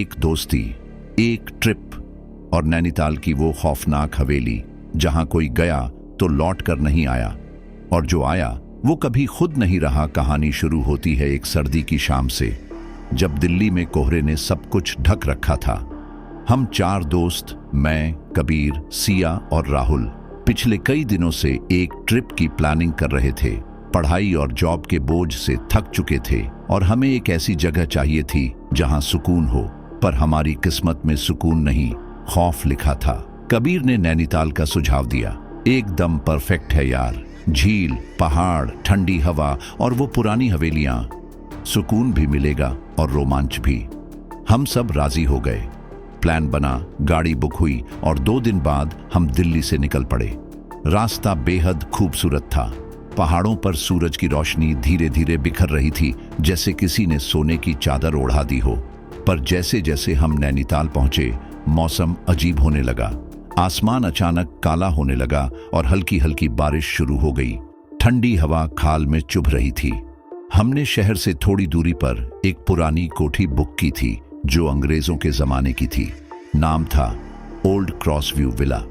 एक दोस्ती, एक ट्रिप और नैनीताल की वो खौफनाक हवेली जहां कोई गया तो लौट कर नहीं आया, और जो आया वो कभी खुद नहीं रहा। कहानी शुरू होती है एक सर्दी की शाम से, जब दिल्ली में कोहरे ने सब कुछ ढक रखा था। हम 4 दोस्त, मैं, कबीर, सिया और राहुल, पिछले कई दिनों से एक ट्रिप की प्लानिंग कर रहे थे। पढ़ाई और जॉब के बोझ से थक चुके थे और हमें एक ऐसी जगह चाहिए थी जहां सुकून हो। पर हमारी किस्मत में सुकून नहीं, खौफ लिखा था। कबीर ने नैनीताल का सुझाव दिया। एकदम परफेक्ट है यार, झील, पहाड़, ठंडी हवा और वो पुरानी हवेलियां, सुकून भी मिलेगा और रोमांच भी। हम सब राजी हो गए। प्लान बना, गाड़ी बुक हुई और 2 दिन बाद हम दिल्ली से निकल पड़े। रास्ता बेहद खूबसूरत था। पहाड़ों पर सूरज की रोशनी धीरे धीरे बिखर रही थी, जैसे किसी ने सोने की चादर ओढ़ा दी हो। पर जैसे जैसे हम नैनीताल पहुंचे, मौसम अजीब होने लगा। आसमान अचानक काला होने लगा और हल्की हल्की बारिश शुरू हो गई। ठंडी हवा खाल में चुभ रही थी। हमने शहर से थोड़ी दूरी पर एक पुरानी कोठी बुक की थी जो अंग्रेजों के जमाने की थी। नाम था ओल्ड क्रॉस व्यू विला।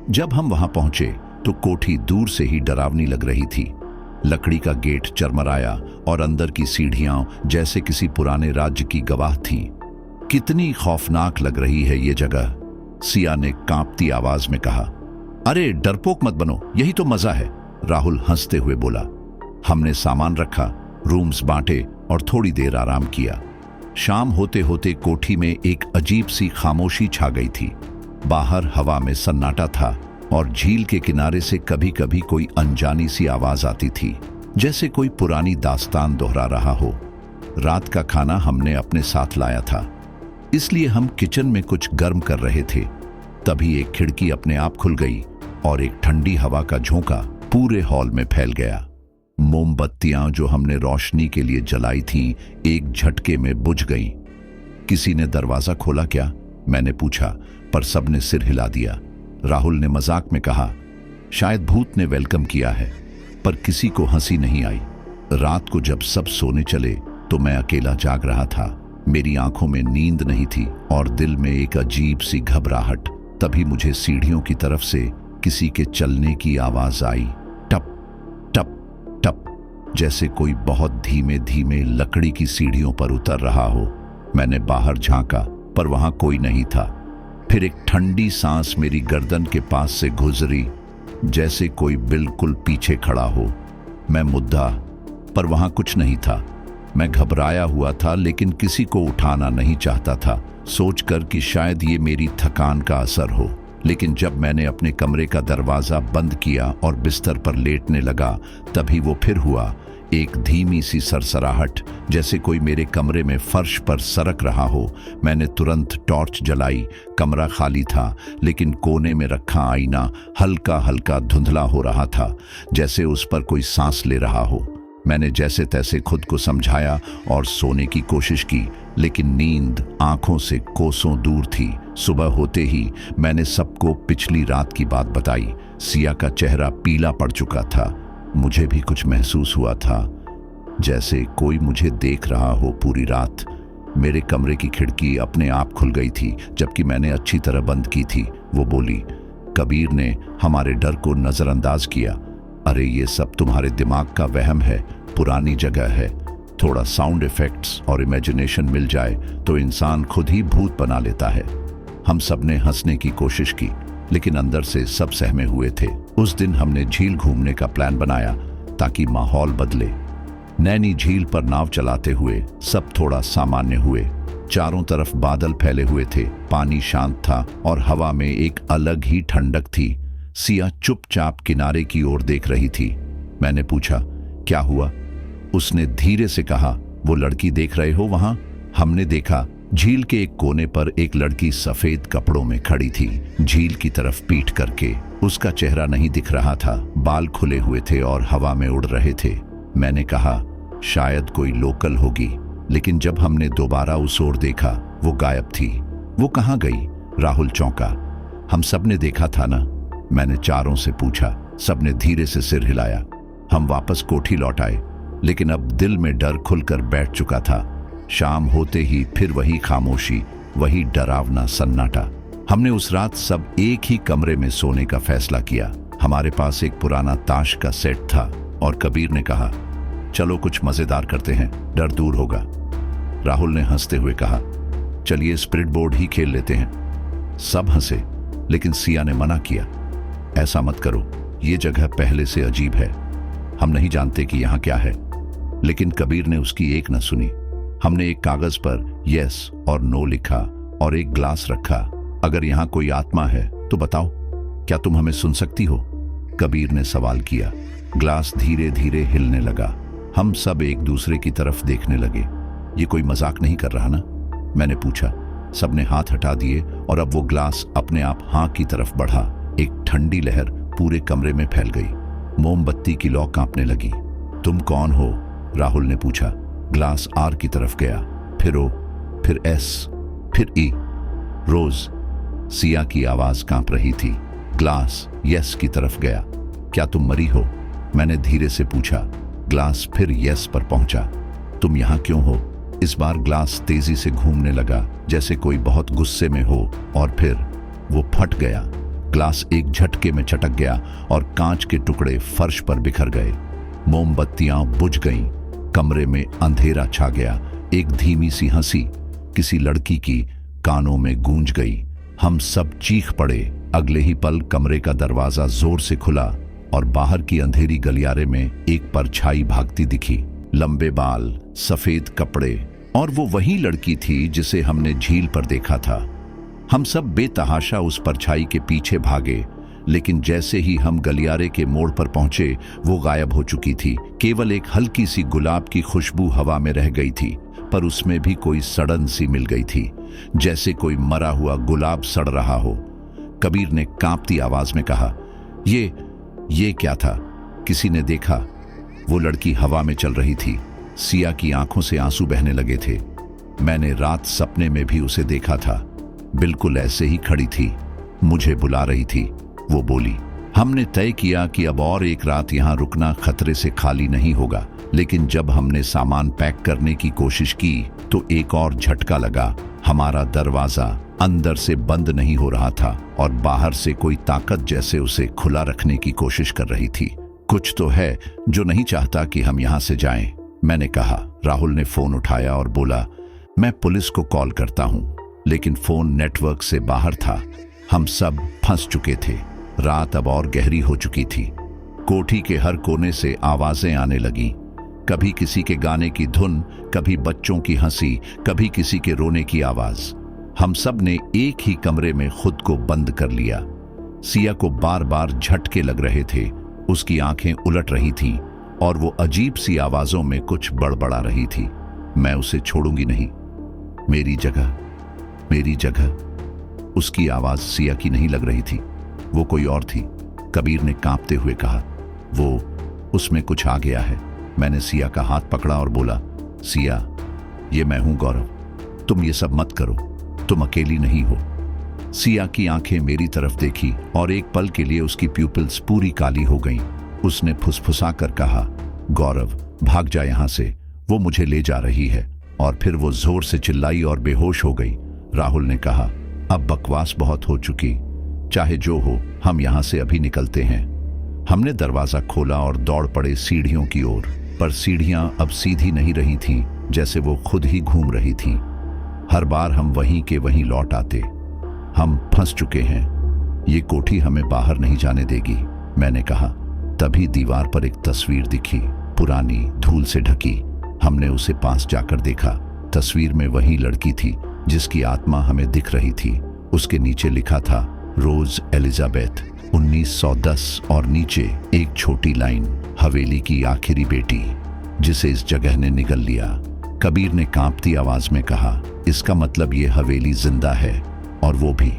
जब हम वहां पहुंचे तो कोठी दूर से ही डरावनी लग रही थी। लकड़ी का गेट चरमराया और अंदर की सीढ़ियां जैसे किसी पुराने राज्य की गवाह थीं। कितनी खौफनाक लग रही है ये जगह, सिया ने कांपती आवाज में कहा। अरे डरपोक मत बनो, यही तो मजा है, राहुल हंसते हुए बोला। हमने सामान रखा, रूम्स बांटे और थोड़ी देर आराम किया। शाम होते होते कोठी में एक अजीब सी खामोशी छा गई थी। बाहर हवा में सन्नाटा था और झील के किनारे से कभी कभी कोई अनजानी सी आवाज आती थी, जैसे कोई पुरानी दास्तान दोहरा रहा हो। रात का खाना हमने अपने साथ लाया था, इसलिए हम किचन में कुछ गर्म कर रहे थे। तभी एक खिड़की अपने आप खुल गई और एक ठंडी हवा का झोंका पूरे हॉल में फैल गया। मोमबत्तियां जो हमने रोशनी के लिए जलाई थीं, एक झटके में बुझ गईं। किसी ने दरवाजा खोला क्या? मैंने पूछा, पर सबने सिर हिला दिया। राहुल ने मजाक में कहा, शायद भूत ने वेलकम किया है, पर किसी को हंसी नहीं आई। रात को जब सब सोने चले तो मैं अकेला जाग रहा था। मेरी आंखों में नींद नहीं थी और दिल में एक अजीब सी घबराहट। तभी मुझे सीढ़ियों की तरफ से किसी के चलने की आवाज आई, टप टप टप, जैसे कोई बहुत धीमे धीमे लकड़ी की सीढ़ियों पर उतर रहा हो। मैंने बाहर झांका, पर वहां कोई नहीं था। फिर एक ठंडी सांस मेरी गर्दन के पास से गुजरी, जैसे कोई बिल्कुल पीछे खड़ा हो। मैं मुद्दा, पर वहां कुछ नहीं था। मैं घबराया हुआ था, लेकिन किसी को उठाना नहीं चाहता था, सोचकर कि शायद ये मेरी थकान का असर हो। लेकिन जब मैंने अपने कमरे का दरवाजा बंद किया और बिस्तर पर लेटने लगा, तभी वो फिर हुआ। एक धीमी सी सरसराहट, जैसे कोई मेरे कमरे में फर्श पर सरक रहा हो। मैंने तुरंत टॉर्च जलाई। कमरा खाली था, लेकिन कोने में रखा आईना हल्का हल्का धुंधला हो रहा था, जैसे उस पर कोई सांस ले रहा हो। मैंने जैसे तैसे खुद को समझाया और सोने की कोशिश की, लेकिन नींद आंखों से कोसों दूर थी। सुबह होते ही मैंने सबको पिछली रात की बात बताई। सिया का चेहरा पीला पड़ चुका था। मुझे भी कुछ महसूस हुआ था, जैसे कोई मुझे देख रहा हो पूरी रात। मेरे कमरे की खिड़की अपने आप खुल गई थी, जबकि मैंने अच्छी तरह बंद की थी। वो बोली, कबीर ने हमारे डर को नजरअंदाज किया। अरे ये सब तुम्हारे दिमाग का वहम है, पुरानी जगह है। थोड़ा साउंड इफेक्ट्स और इमेजिनेशन मिल जाए तो इंसान खुद ही भूत बना लेता है। हम सब ने हंसने की कोशिश की, लेकिन अंदर से सब सहमे हुए थे। उस दिन हमने झील घूमने का प्लान बनाया ताकि माहौल बदले। नैनी झील पर नाव चलाते हुए सब थोड़ा सामान्य हुए। चारों तरफ बादल फैले हुए थे, पानी शांत था और हवा में एक अलग ही ठंडक थी। सिया चुपचाप किनारे की ओर देख रही थी। मैंने पूछा, क्या हुआ? उसने धीरे से कहा, वो लड़की देख रहे हो वहां? हमने देखा, झील के एक कोने पर एक लड़की सफेद कपड़ों में खड़ी थी, झील की तरफ पीठ करके। उसका चेहरा नहीं दिख रहा था, बाल खुले हुए थे और हवा में उड़ रहे थे। मैंने कहा, शायद कोई लोकल होगी, लेकिन जब हमने दोबारा उस ओर देखा, वो गायब थी। वो कहाँ गई? राहुल चौंका। हम सब ने देखा था ना? मैंने चारों से पूछा। सबने धीरे से सिर हिलाया। हम वापस कोठी लौट आए, लेकिन अब दिल में डर खुलकर बैठ चुका था। शाम होते ही फिर वही खामोशी, वही डरावना सन्नाटा। हमने उस रात सब एक ही कमरे में सोने का फैसला किया। हमारे पास एक पुराना ताश का सेट था और कबीर ने कहा, चलो कुछ मजेदार करते हैं, डर दूर होगा। राहुल ने हंसते हुए कहा, चलिए स्पिरिट बोर्ड ही खेल लेते हैं। सब हंसे, लेकिन सिया ने मना किया, ऐसा मत करो, ये जगह पहले से अजीब है, हम नहीं जानते कि यहाँ क्या है। लेकिन कबीर ने उसकी एक न सुनी। हमने एक कागज पर यस और नो लिखा और एक ग्लास रखा। अगर यहाँ कोई आत्मा है तो बताओ, क्या तुम हमें सुन सकती हो? कबीर ने सवाल किया। ग्लास धीरे धीरे हिलने लगा। हम सब एक दूसरे की तरफ देखने लगे। ये कोई मजाक नहीं कर रहा ना? मैंने पूछा। सबने हाथ हटा दिए और अब वो ग्लास अपने आप हाँ की तरफ बढ़ा। एक ठंडी लहर पूरे कमरे में फैल गई। मोमबत्ती की लौ कांपने लगी। तुम कौन हो? राहुल ने पूछा। ग्लास आर की तरफ गया, फिर ओ, फिर एस, फिर ई। रोज। सिया की आवाज कांप रही थी। ग्लास यस की तरफ गया। क्या तुम मरी हो? मैंने धीरे से पूछा। ग्लास फिर यस पर पहुंचा। तुम यहां क्यों हो? इस बार ग्लास तेजी से घूमने लगा, जैसे कोई बहुत गुस्से में हो, और फिर वो फट गया। ग्लास एक झटके में चटक गया और कांच के टुकड़े फर्श पर बिखर गए। मोमबत्तियां बुझ गईं। कमरे में अंधेरा छा गया। एक धीमी सी हंसी किसी लड़की की कानों में गूंज गई। हम सब चीख पड़े। अगले ही पल कमरे का दरवाजा जोर से खुला और बाहर की अंधेरी गलियारे में एक परछाई भागती दिखी। लंबे बाल, सफेद कपड़े, और वो वही लड़की थी जिसे हमने झील पर देखा था। हम सब बेतहाशा उस परछाई के पीछे भागे, लेकिन जैसे ही हम गलियारे के मोड़ पर पहुंचे, वो गायब हो चुकी थी। केवल एक हल्की सी गुलाब की खुशबू हवा में रह गई थी, पर उसमें भी कोई सड़न सी मिल गई थी, जैसे कोई मरा हुआ गुलाब सड़ रहा हो। कबीर ने कांपती आवाज में कहा, ये क्या था? किसी ने देखा? वो लड़की हवा में चल रही थी। सिया की आंखों से आंसू बहने लगे थे। मैंने रात सपने में भी उसे देखा था। बिल्कुल ऐसे ही खड़ी थी, मुझे बुला रही थी। वो बोली। हमने तय किया कि अब और एक रात यहां रुकना खतरे से खाली नहीं होगा, लेकिन जब हमने सामान पैक करने की कोशिश की तो एक और झटका लगा। हमारा दरवाजा अंदर से बंद नहीं हो रहा था और बाहर से कोई ताकत जैसे उसे खुला रखने की कोशिश कर रही थी। कुछ तो है जो नहीं चाहता कि हम यहां से जाएं, मैंने कहा। राहुल ने फोन उठाया और बोला, मैं पुलिस को कॉल करता हूं। लेकिन फोन नेटवर्क से बाहर था। हम सब फंस चुके थे। रात अब और गहरी हो चुकी थी। कोठी के हर कोने से आवाजें आने लगी। कभी किसी के गाने की धुन, कभी बच्चों की हंसी, कभी किसी के रोने की आवाज। हम सब ने एक ही कमरे में खुद को बंद कर लिया। सिया को बार बार झटके लग रहे थे। उसकी आंखें उलट रही थीं और वो अजीब सी आवाजों में कुछ बड़बड़ा रही थी। मैं उसे छोड़ूंगी नहीं, मेरी जगह। उसकी आवाज सिया की नहीं लग रही थी, वो कोई और थी। कबीर ने कांपते हुए कहा, उसमें कुछ आ गया है। मैंने सिया का हाथ पकड़ा और बोला, सिया, ये मैं हूं गौरव, तुम ये सब मत करो, तुम अकेली नहीं हो। सिया की आंखें मेरी तरफ देखी और एक पल के लिए उसकी प्यूपिल्स पूरी काली हो गईं। उसने फुसफुसा कर कहा, गौरव, भाग जा यहां से, वो मुझे ले जा रही है। और फिर वो जोर से चिल्लाई और बेहोश हो गई। राहुल ने कहा, अब बकवास बहुत हो चुकी, चाहे जो हो, हम यहां से अभी निकलते हैं। हमने दरवाजा खोला और दौड़ पड़े सीढ़ियों की ओर, पर सीढ़ियां अब सीधी नहीं रही थीं, जैसे वो खुद ही घूम रही थीं। हर बार हम वहीं के वहीं लौट आते। हम फंस चुके हैं, ये कोठी हमें बाहर नहीं जाने देगी, मैंने कहा। तभी दीवार पर एक तस्वीर दिखी, पुरानी, धूल से ढकी। हमने उसे पास जाकर देखा। तस्वीर में वही लड़की थी जिसकी आत्मा हमें दिख रही थी। उसके नीचे लिखा था, रोज एलिजाबेथ, 1910, और नीचे एक छोटी लाइन, हवेली की आखिरी बेटी, जिसे इस जगह ने निगल लिया। कबीर ने कांपती आवाज में कहा, इसका मतलब ये हवेली जिंदा है, और वो भी।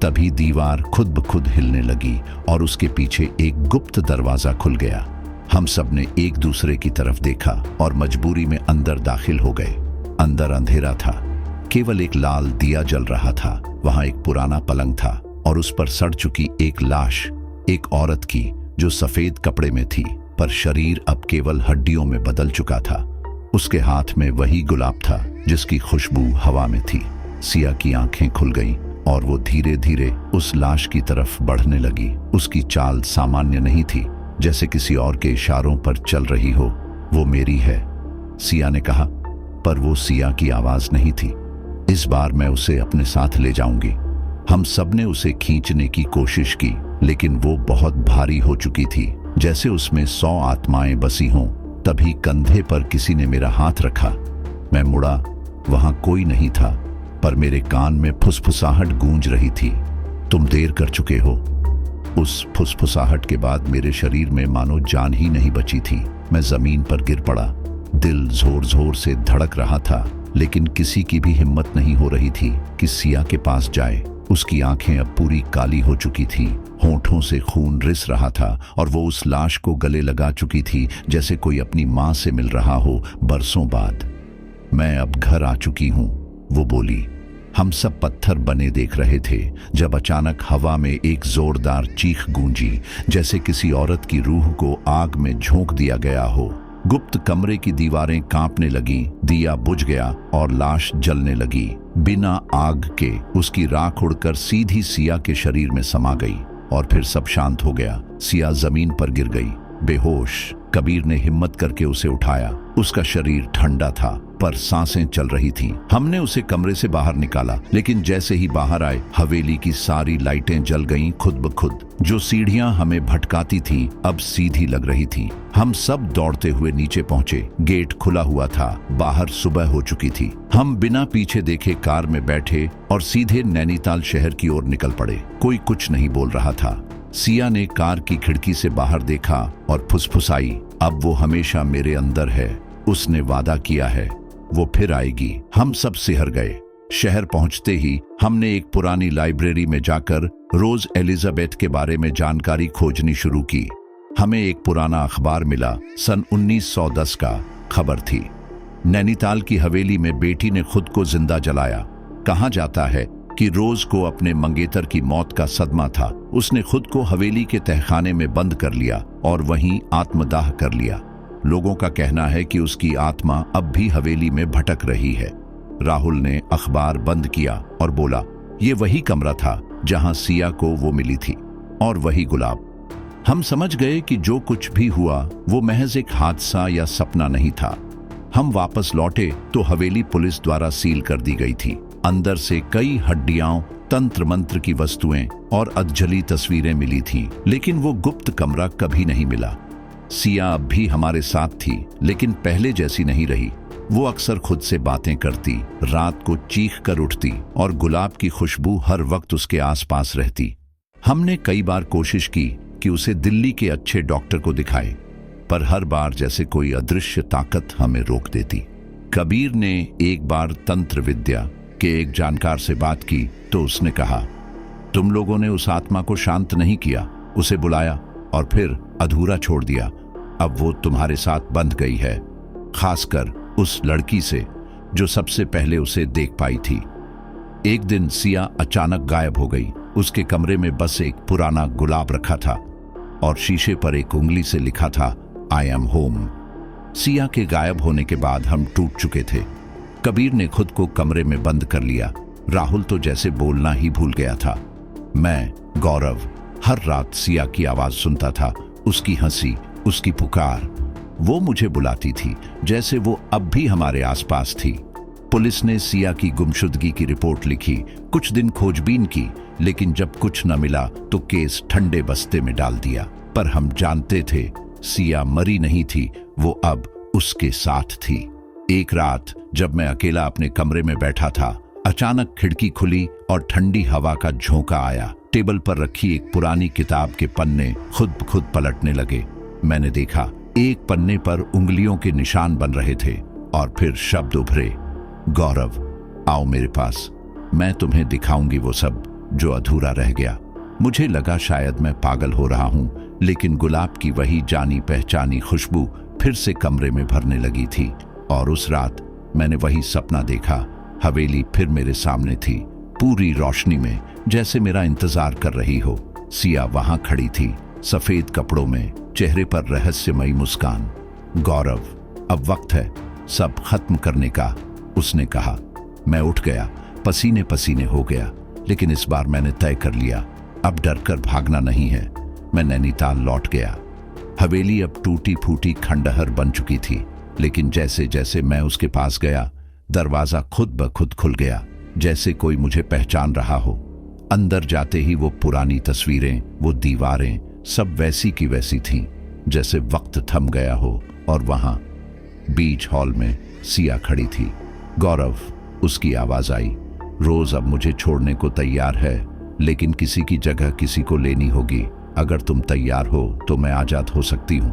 तभी दीवार खुद ब खुद हिलने लगी और उसके पीछे एक गुप्त दरवाजा खुल गया। हम सब ने एक दूसरे की तरफ देखा और मजबूरी में अंदर दाखिल हो गए। अंदर अंधेरा था, केवल एक लाल दिया जल रहा था। वहां एक पुराना पलंग था और उस पर सड़ चुकी एक लाश, एक औरत की, जो सफेद कपड़े में थी, पर शरीर अब केवल हड्डियों में बदल चुका था। उसके हाथ में वही गुलाब था जिसकी खुशबू हवा में थी। सिया की आंखें खुल गईं और वो धीरे धीरे उस लाश की तरफ बढ़ने लगी। उसकी चाल सामान्य नहीं थी, जैसे किसी और के इशारों पर चल रही हो। वो मेरी है, सिया ने कहा, पर वो सिया की आवाज नहीं थी। इस बार मैं उसे अपने साथ ले जाऊंगी। हम सब ने उसे खींचने की कोशिश की, लेकिन वो बहुत भारी हो चुकी थी, जैसे उसमें 100 आत्माएं बसी हों। तभी कंधे पर किसी ने मेरा हाथ रखा। मैं मुड़ा, वहां कोई नहीं था, पर मेरे कान में फुसफुसाहट गूंज रही थी। तुम देर कर चुके हो। उस फुसफुसाहट के बाद मेरे शरीर में मानो जान ही नहीं बची थी। मैं जमीन पर गिर पड़ा। दिल जोर जोर से धड़क रहा था, लेकिन किसी की भी हिम्मत नहीं हो रही थी कि सिया के पास जाए। उसकी आंखें अब पूरी काली हो चुकी थी, होंठों से खून रिस रहा था और वो उस लाश को गले लगा चुकी थी, जैसे कोई अपनी मां से मिल रहा हो बरसों बाद। मैं अब घर आ चुकी हूं, वो बोली। हम सब पत्थर बने देख रहे थे जब अचानक हवा में एक जोरदार चीख गूंजी, जैसे किसी औरत की रूह को आग में झोंक दिया गया हो। गुप्त कमरे की दीवारें कांपने लगी, दिया बुझ गया और लाश जलने लगी। बिना आग के उसकी राख उड़कर सीधी सिया के शरीर में समा गई और फिर सब शांत हो गया। सिया जमीन पर गिर गई, बेहोश। कबीर ने हिम्मत करके उसे उठाया। उसका शरीर ठंडा था, पर सांसें चल रही थीं। हमने उसे कमरे से बाहर निकाला, लेकिन जैसे ही बाहर आए, हवेली की सारी लाइटें जल गईं खुद ब खुद। जो सीढ़ियां हमें भटकाती थी अब सीधी लग रही थी। हम सब दौड़ते हुए नीचे पहुंचे। गेट खुला हुआ था, बाहर सुबह हो चुकी थी। हम बिना पीछे देखे कार में बैठे और सीधे नैनीताल शहर की ओर निकल पड़े। कोई कुछ नहीं बोल रहा था। सिया ने कार की खिड़की से बाहर देखा और फुसफुसाई, अब वो हमेशा मेरे अंदर है। उसने वादा किया है, वो फिर आएगी। हम सब सिहर गए। शहर पहुंचते ही हमने एक पुरानी लाइब्रेरी में जाकर रोज एलिजाबेथ के बारे में जानकारी खोजनी शुरू की। हमें एक पुराना अखबार मिला, सन 1910 का। खबर थी, नैनीताल की हवेली में बेटी ने खुद को जिंदा जलाया। कहा जाता है कि रोज को अपने मंगेतर की मौत का सदमा था। उसने खुद को हवेली के तहखाने में बंद कर लिया और वहीं आत्मदाह कर लिया। लोगों का कहना है कि उसकी आत्मा अब भी हवेली में भटक रही है। राहुल ने अखबार बंद किया और बोला, ये वही कमरा था जहां सिया को वो मिली थी, और वही गुलाब। हम समझ गए कि जो कुछ भी हुआ वो महज एक हादसा या सपना नहीं था। हम वापस लौटे तो हवेली पुलिस द्वारा सील कर दी गई थी। अंदर से कई हड्डियां, तंत्र मंत्र की वस्तुएं और अधजली तस्वीरें मिली थी, लेकिन वो गुप्त कमरा कभी नहीं मिला। सिया अब भी हमारे साथ थी, लेकिन पहले जैसी नहीं रही। वो अक्सर खुद से बातें करती, रात को चीख कर उठती और गुलाब की खुशबू हर वक्त उसके आसपास रहती। हमने कई बार कोशिश की कि उसे दिल्ली के अच्छे डॉक्टर को दिखाएं, पर हर बार जैसे कोई अदृश्य ताकत हमें रोक देती। कबीर ने एक बार तंत्र विद्या के एक जानकार से बात की तो उसने कहा, तुम लोगों ने उस आत्मा को शांत नहीं किया, उसे बुलाया और फिर अधूरा छोड़ दिया। अब वो तुम्हारे साथ बंध गई है, खासकर उस लड़की से जो सबसे पहले उसे देख पाई थी। एक दिन सिया अचानक गायब हो गई। उसके कमरे में बस एक पुराना गुलाब रखा था और शीशे पर एक उंगली से लिखा था, आई एम होम। सिया के गायब होने के बाद हम टूट चुके थे। कबीर ने खुद को कमरे में बंद कर लिया। राहुल तो जैसे बोलना ही भूल गया था। मैं, गौरव, हर रात सिया की आवाज सुनता था, उसकी हंसी, उसकी पुकार। वो मुझे बुलाती थी, जैसे वो अब भी हमारे आसपास थी। पुलिस ने सिया की गुमशुदगी की रिपोर्ट लिखी, कुछ दिन खोजबीन की, लेकिन जब कुछ न मिला तो केस ठंडे बस्ते में डाल दिया। पर हम जानते थे सिया मरी नहीं थी, वो अब उसके साथ थी। एक रात जब मैं अकेला अपने कमरे में बैठा था, अचानक खिड़की खुली और ठंडी हवा का झोंका आया। टेबल पर रखी एक पुरानी किताब के पन्ने खुद ब खुद पलटने लगे। मैंने देखा, एक पन्ने पर उंगलियों के निशान बन रहे थे और फिर शब्द उभरे, गौरव, आओ मेरे पास, मैं तुम्हें दिखाऊंगी वो सब जो अधूरा रह गया। मुझे लगा शायद मैं पागल हो रहा हूं, लेकिन गुलाब की वही जानी पहचानी खुशबू फिर से कमरे में भरने लगी थी। और उस रात मैंने वही सपना देखा। हवेली फिर मेरे सामने थी, पूरी रोशनी में, जैसे मेरा इंतजार कर रही हो। सिया वहां खड़ी थी, सफेद कपड़ों में, चेहरे पर रहस्यमयी मुस्कान। गौरव, अब वक्त है सब खत्म करने का, उसने कहा। मैं उठ गया, पसीने पसीने हो गया, लेकिन इस बार मैंने तय कर लिया, अब डर कर भागना नहीं है। मैं नैनीताल लौट गया। हवेली अब टूटी फूटी खंडहर बन चुकी थी, लेकिन जैसे जैसे मैं उसके पास गया, दरवाजा खुद ब खुद खुल गया, जैसे कोई मुझे पहचान रहा हो। अंदर जाते ही वो पुरानी तस्वीरें, वो दीवारें, सब वैसी की वैसी थीं, जैसे वक्त थम गया हो। और वहां बीच हॉल में सिया खड़ी थी। गौरव, उसकी आवाज आई, रोज अब मुझे छोड़ने को तैयार है, लेकिन किसी की जगह किसी को लेनी होगी। अगर तुम तैयार हो तो मैं आजाद हो सकती हूं।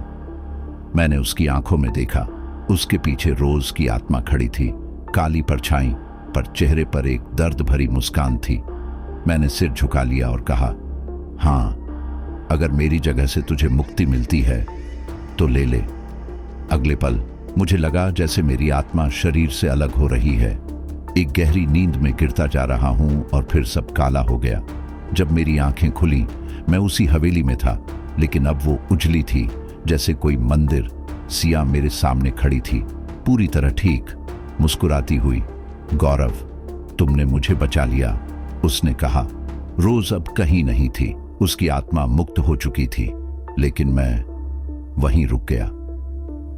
मैंने उसकी आंखों में देखा, उसके पीछे रोज की आत्मा खड़ी थी, काली परछाई, पर चेहरे पर एक दर्द भरी मुस्कान थी। मैंने सिर झुका लिया और कहा, हाँ, अगर मेरी जगह से तुझे मुक्ति मिलती है तो ले ले। अगले पल मुझे लगा जैसे मेरी आत्मा शरीर से अलग हो रही है, एक गहरी नींद में गिरता जा रहा हूं, और फिर सब काला हो गया। जब मेरी आंखें खुली, मैं उसी हवेली में था, लेकिन अब वो उजली थी, जैसे कोई मंदिर। सिया मेरे सामने खड़ी थी, पूरी तरह ठीक, मुस्कुराती हुई। गौरव, तुमने मुझे बचा लिया, उसने कहा। रोज अब कहीं नहीं थी, उसकी आत्मा मुक्त हो चुकी थी, लेकिन मैं वहीं रुक गया।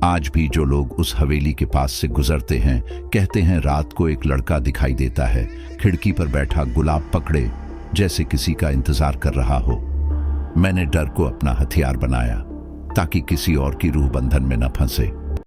आज भी जो लोग उस हवेली के पास से गुजरते हैं, कहते हैं रात को एक लड़का दिखाई देता है, खिड़की पर बैठा गुलाब पकड़े, जैसे किसी का इंतजार कर रहा हो। मैंने डर को अपना हथियार बनाया, ताकि किसी और की रूह बंधन में न फंसे।